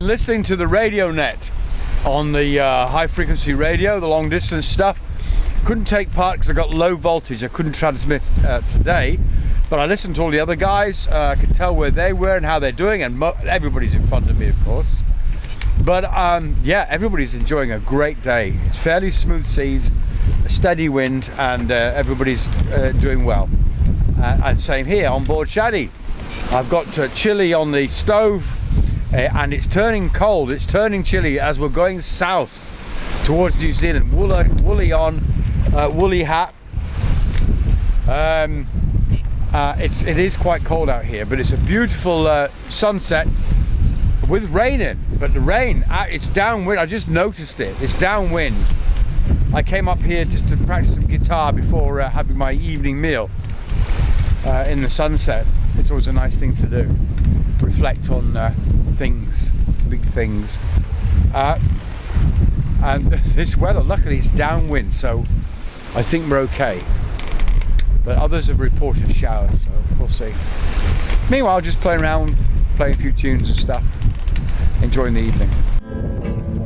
listening to the radio net on the high frequency radio, the long distance stuff. Couldn't take part because I got low voltage. I couldn't transmit today, but I listened to all the other guys. I could tell where they were and how they're doing, and everybody's in front of me, of course. But yeah, everybody's enjoying a great day. It's fairly smooth seas, a steady wind, and everybody's doing well. And same here on board Shaddy. I've got chili on the stove, and it's turning cold, it's turning chilly as we're going south towards New Zealand. Woolly on, woolly hat. It is quite cold out here, but it's a beautiful sunset with rain in. But the rain, it's downwind. I just noticed it. It's downwind. I came up here just to practice some guitar before having my evening meal in the sunset. It's always a nice thing to do. Reflect on things, big things. And this weather, luckily it's downwind, so I think we're okay. But others have reported showers, so we'll see. Meanwhile, just playing around, playing a few tunes and stuff, enjoying the evening.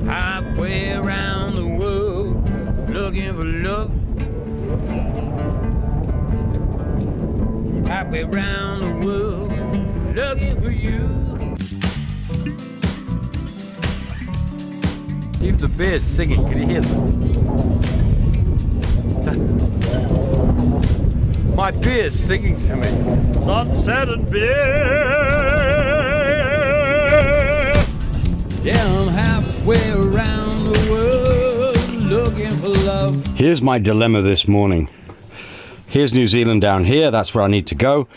Halfway around the world, looking for love. Halfway around the world, looking for you. Even the bear's singing, can you hear them? My beer's singing to me. Sunset and beer. Yeah, I'm halfway around the world looking for love. Here's my dilemma this morning. Here's New Zealand down here, that's where I need to go.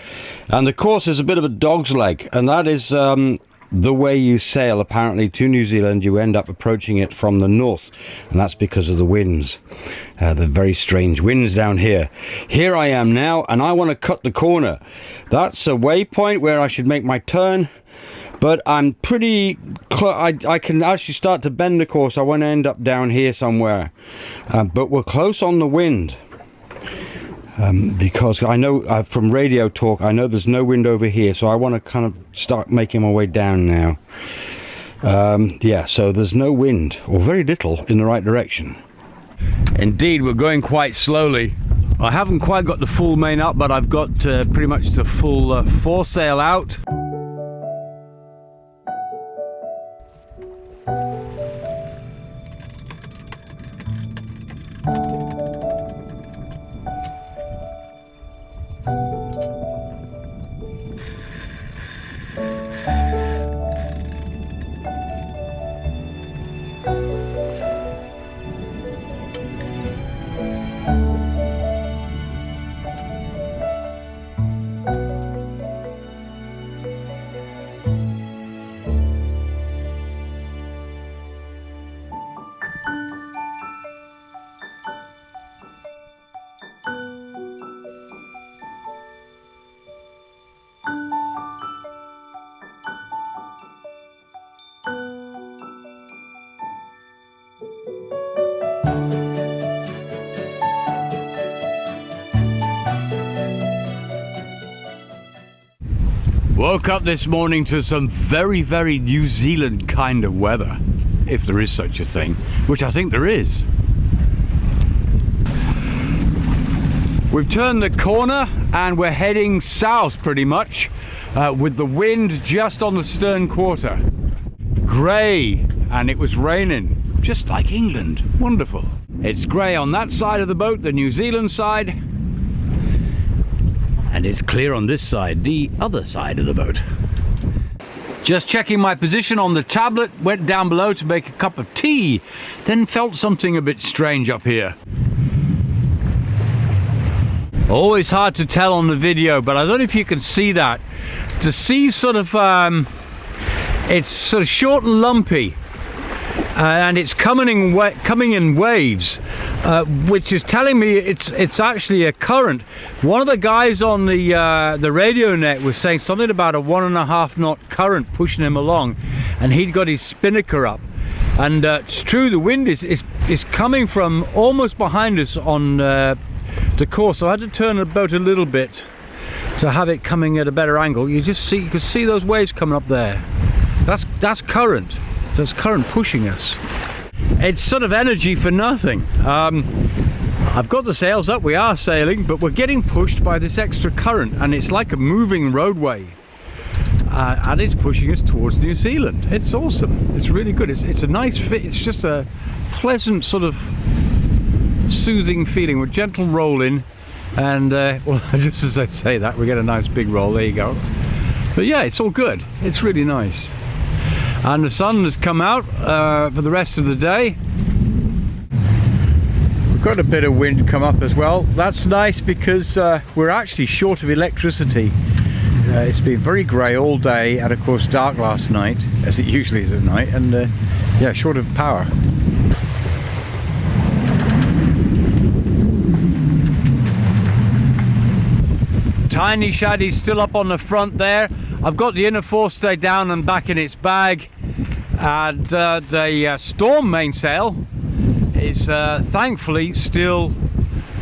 And the course is a bit of a dog's leg, and that is the way you sail apparently to New Zealand. You end up approaching it from the north, and that's because of the winds, the very strange winds down here. Here I am now, and I want to cut the corner. That's a waypoint where I should make my turn, but I'm pretty I can actually start to bend the course. I want to end up down here somewhere, but we're close on the wind. Because I know from radio talk, I know there's no wind over here, so I want to kind of start making my way down now. Yeah, so there's no wind, or very little, in the right direction. Indeed, we're going quite slowly. I haven't quite got the full main up, but I've got pretty much the full foresail out. Woke up this morning to some very, very New Zealand kind of weather, if there is such a thing, which I think there is. We've turned the corner and we're heading south pretty much, with the wind just on the stern quarter. Grey, and it was raining, just like England. Wonderful. It's grey on that side of the boat, the New Zealand side. And it's clear on this side, the other side of the boat. Just checking my position on the tablet, went down below to make a cup of tea, then felt something a bit strange up here. Always hard to tell on the video, but I don't know if you can see that. The sea's sort of, it's sort of short and lumpy, and it's coming in waves, which is telling me it's actually a current. One of the guys on the radio net was saying something about a 1.5 knot current pushing him along, and he'd got his spinnaker up. And it's true, the wind is coming from almost behind us on the course. So I had to turn the boat a little bit to have it coming at a better angle. You can see those waves coming up there. That's current. There's current pushing us. It's sort of energy for nothing. I've got the sails up, we are sailing, but we're getting pushed by this extra current, and it's like a moving roadway. And it's pushing us towards New Zealand. It's awesome. It's really good. It's a nice fit. It's just a pleasant sort of soothing feeling with gentle roll in. And well, just as I say that, we get a nice big roll. There you go. But yeah, it's all good. It's really nice. And the sun has come out for the rest of the day. We've got a bit of wind come up as well. That's nice because we're actually short of electricity. It's been very grey all day, and of course dark last night, as it usually is at night, and yeah, short of power. Tiny Shaddy's still up on the front there. I've got the inner forestay down and back in its bag, and the storm mainsail is thankfully still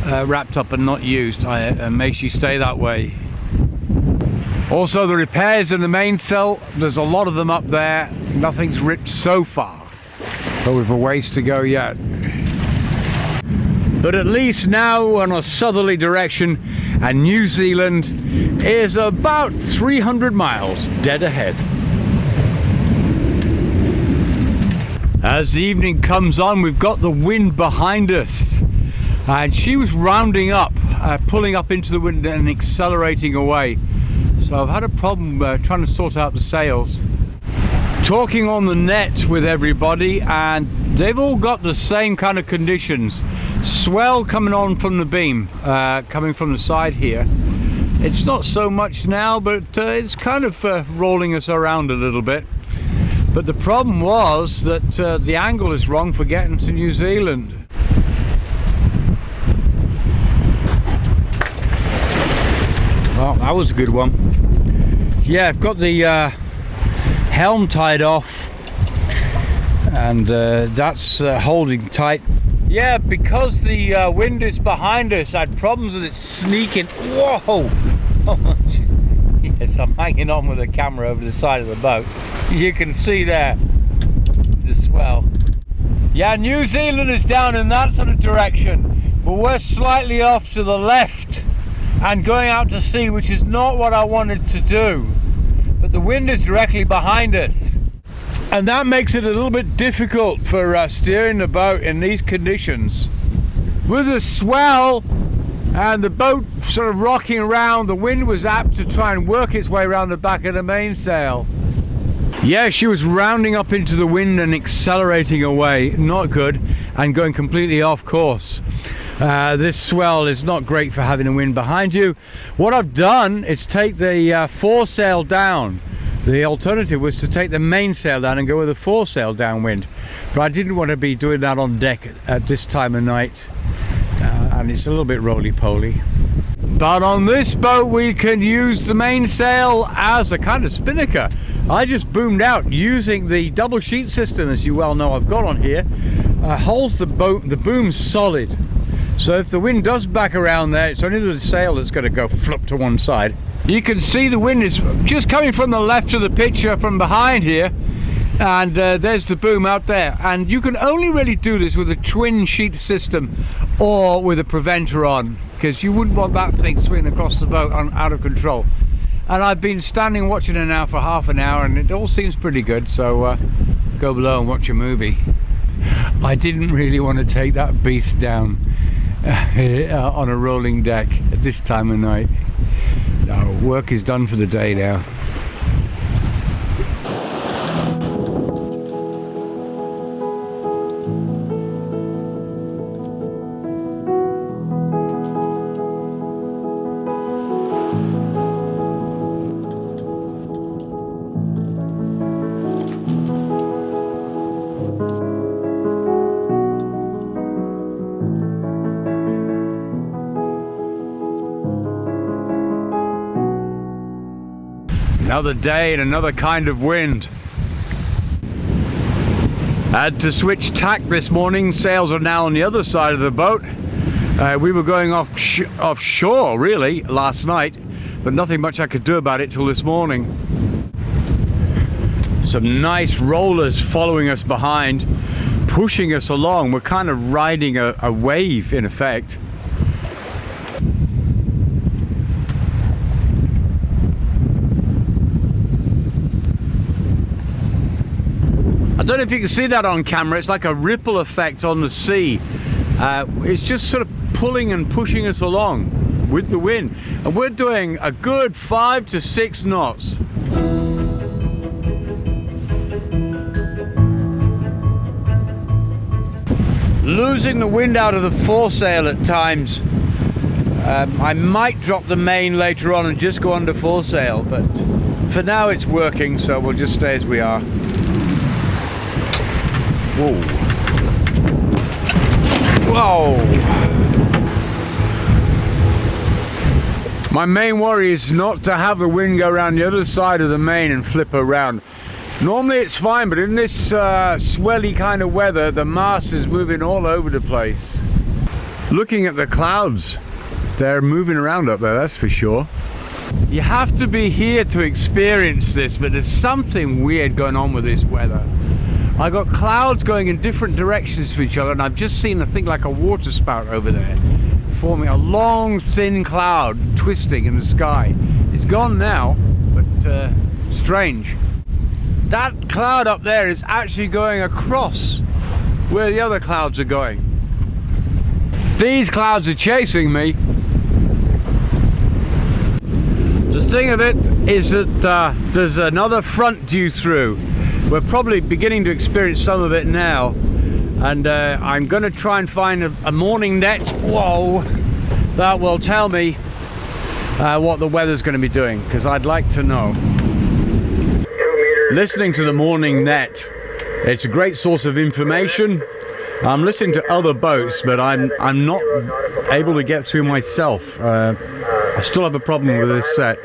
wrapped up and not used, and may she stay that way. Also, the repairs in the mainsail, there's a lot of them up there. Nothing's ripped so far, but we've a ways to go yet. But at least now we're on a southerly direction, and New Zealand is about 300 miles dead ahead. As the evening comes on, we've got the wind behind us, and she was rounding up, pulling up into the wind and accelerating away. So I've had a problem trying to sort out the sails. Talking on the net with everybody, and they've all got the same kind of conditions. Swell coming on from the beam, coming from the side here. It's not so much now, but it's kind of rolling us around a little bit. But the problem was that the angle is wrong for getting to New Zealand. Well, that was a good one. Yeah, I've got the helm tied off, and that's holding tight. Yeah, because the wind is behind us, I had problems with it sneaking. Whoa! Yes, I'm hanging on with the camera over the side of the boat. You can see there the swell. Yeah, New Zealand is down in that sort of direction, but we're slightly off to the left and going out to sea, which is not what I wanted to do. But the wind is directly behind us, and that makes it a little bit difficult for steering the boat in these conditions. With the swell and the boat sort of rocking around, the wind was apt to try and work its way around the back of the mainsail. Yeah, she was rounding up into the wind and accelerating away, not good, and going completely off course. This swell is not great for having the wind behind you. What I've done is take the foresail down. The alternative was to take the mainsail down and go with the foresail downwind, but I didn't want to be doing that on deck at this time of night, and it's a little bit roly-poly. But on this boat we can use the mainsail as a kind of spinnaker. I just boomed out using the double sheet system, as you well know I've got on here. Holds the boom solid. So if the wind does back around there, it's only the sail that's going to go flip to one side. You can see the wind is just coming from the left of the picture from behind here, and there's the boom out there. And you can only really do this with a twin sheet system or with a preventer on, because you wouldn't want that thing swinging across the boat out of control. And I've been standing watching it now for half an hour, and it all seems pretty good, so go below and watch a movie. I didn't really want to take that beast down on a rolling deck at this time of night. No, work is done for the day now. Another day and another kind of wind. Had to switch tack this morning. Sails are now on the other side of the boat. We were going offshore really last night, but nothing much I could do about it till this morning. some nice rollers following us behind, pushing us along. We're kind of riding a wave in effect. I don't know if you can see that on camera. It's like a ripple effect on the sea. It's just sort of pulling and pushing us along with the wind, and we're doing a good 5 to 6 knots. Losing the wind out of the foresail at times. I might drop the main later on and just go under foresail, but for now it's working, so we'll just stay as we are. Whoa. Whoa. My main worry is not to have the wind go around the other side of the main and flip around. Normally it's fine, but in this swelly kind of weather, the mast is moving all over the place. Looking at the clouds, they're moving around up there, that's for sure. You have to be here to experience this, but there's something weird going on with this weather. I got clouds going in different directions to each other, and I've just seen a thing like a water spout over there, forming a long thin cloud twisting in the sky. It's gone now, but strange. That cloud up there is actually going across where the other clouds are going. These clouds are chasing me. The thing of it is that there's another front due through. We're probably beginning to experience some of it now, and I'm going to try and find a morning net, whoa, that will tell me what the weather's going to be doing, because I'd like to know. Listening to the morning net, it's a great source of information. I'm listening to other boats, but I'm not able to get through myself. I still have a problem with this set.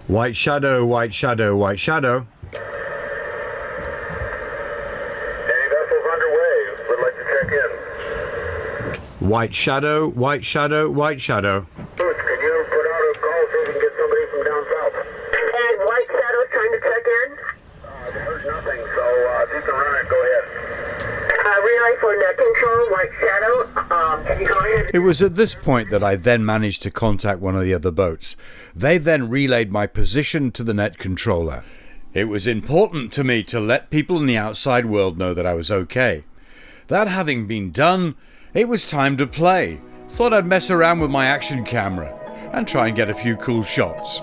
White shadow, white shadow, white shadow. Any vessels underway would like to check in. White shadow, white shadow, white shadow. Bruce, could you put out a call so we can get somebody from down south? And White Shadow trying to check in? I heard nothing, so if you can run it, go ahead. Relay for net control, White Shadow. Can you go ahead? It was at this point that I then managed to contact one of the other boats. They then relayed my position to the net controller. It was important to me to let people in the outside world know that I was okay. That having been done, it was time to play. Thought I'd mess around with my action camera and try and get a few cool shots.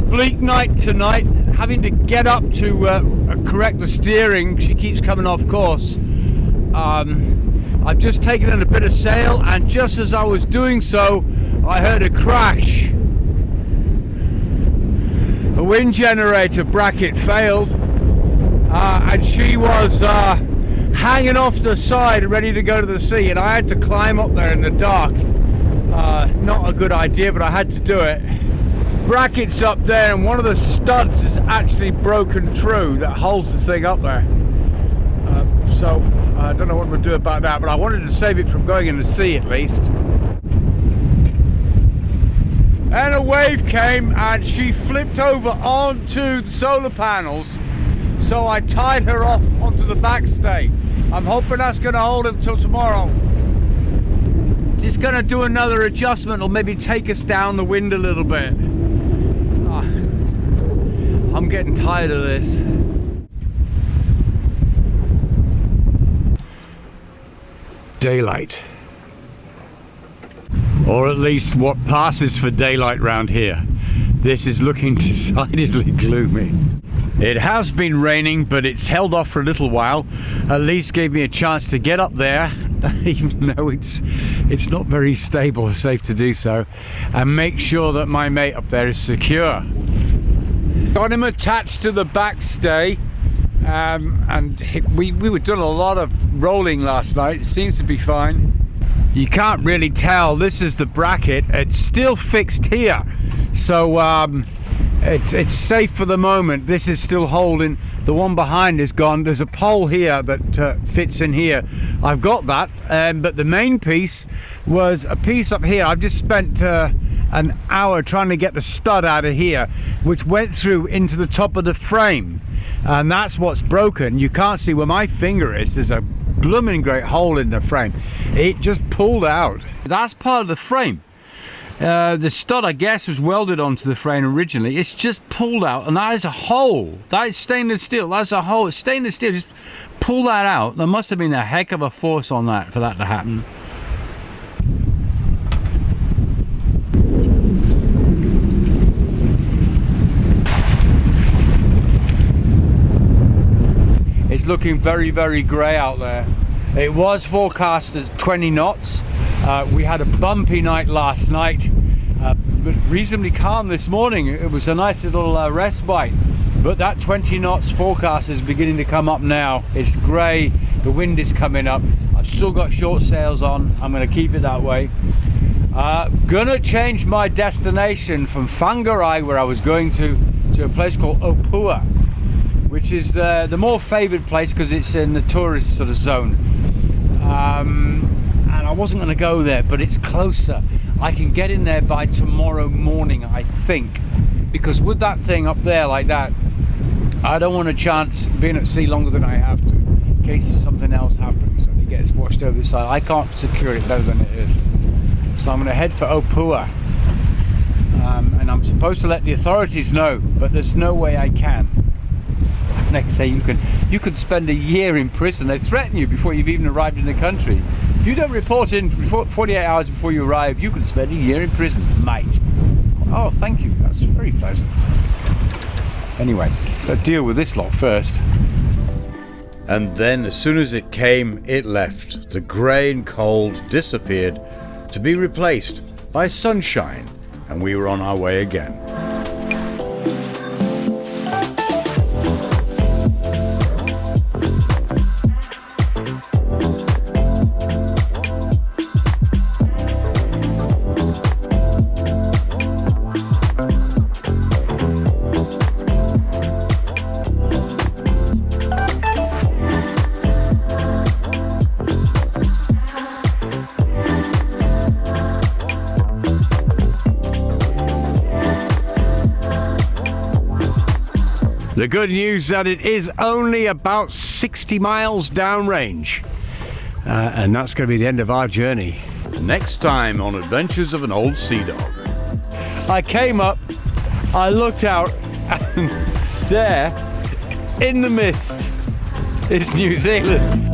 Bleak night tonight, having to get up to correct the steering. She keeps coming off course. I've just taken in a bit of sail, and just as I was doing so, I heard a crash. A wind generator bracket failed, and she was hanging off the side ready to go to the sea, and I had to climb up there in the dark. Not a good idea, but I had to do it. Brackets up there, and one of the studs is actually broken through that holds the thing up there. So I don't know what we'll do about that, but I wanted to save it from going in the sea at least. And a wave came and she flipped over onto the solar panels, so I tied her off onto the backstay. I'm hoping that's going to hold until tomorrow. Just going to do another adjustment, or maybe take us down the wind a little bit. I'm getting tired of this. daylight. Or at least what passes for daylight round here. This is looking decidedly gloomy. It has been raining, but it's held off for a little while. At least gave me a chance to get up there, even though it's not very stable or safe to do so, and make sure that my mate up there is secure. Got him attached to the backstay, and we were doing a lot of rolling last night. It seems to be fine. You can't really tell. This is the bracket. It's still fixed here, so it's safe for the moment. This is still holding. The one behind is gone. There's a pole here that fits in here. I've got that, but the main piece was a piece up here. I've just spent an hour trying to get the stud out of here, which went through into the top of the frame, and that's what's broken. You can't see where my finger is. There's a blooming great hole in the frame. It just pulled out. That's part of the frame. The stud, I guess, was welded onto the frame originally. It's just pulled out, and that is a hole. That is stainless steel. That's a hole. It's stainless steel. Just pull that out. There must have been a heck of a force on that for that to happen. It's looking very, very grey out there. It was forecast as 20 knots. We had a bumpy night last night, but reasonably calm this morning. It was a nice little respite, but that 20 knots forecast is beginning to come up now. It's grey, the wind is coming up. I've still got short sails on. I'm going to keep it that way. Gonna change my destination from Whangarei, where I was going to a place called Opua, which is the more favoured place because it's in the tourist sort of zone. And I wasn't going to go there, but it's closer. I can get in there by tomorrow morning, I think, because with that thing up there like that, I don't want a chance being at sea longer than I have to, in case something else happens and it gets washed over the side. I can't secure it better than it is. So I'm going to head for Opua. And I'm supposed to let the authorities know, but there's no way I can. They can say you could spend a year in prison. They threaten you before you've even arrived in the country. If you don't report in 48 hours before you arrive, you can spend a year in prison, mate. Oh, thank you. That's very pleasant. Anyway, let's deal with this lot first. And then, as soon as it came, it left. The grey and cold disappeared, to be replaced by sunshine, and we were on our way again. The good news that it is only about 60 miles downrange, and that's going to be the end of our journey. Next time on Adventures of an Old Seadog. I came up, I looked out, and there, in the mist, is New Zealand.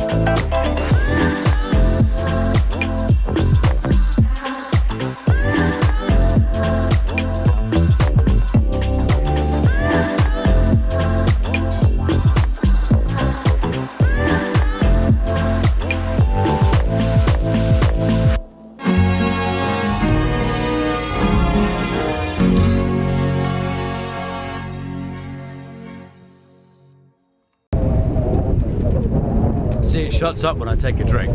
See, it shuts up when I take a drink.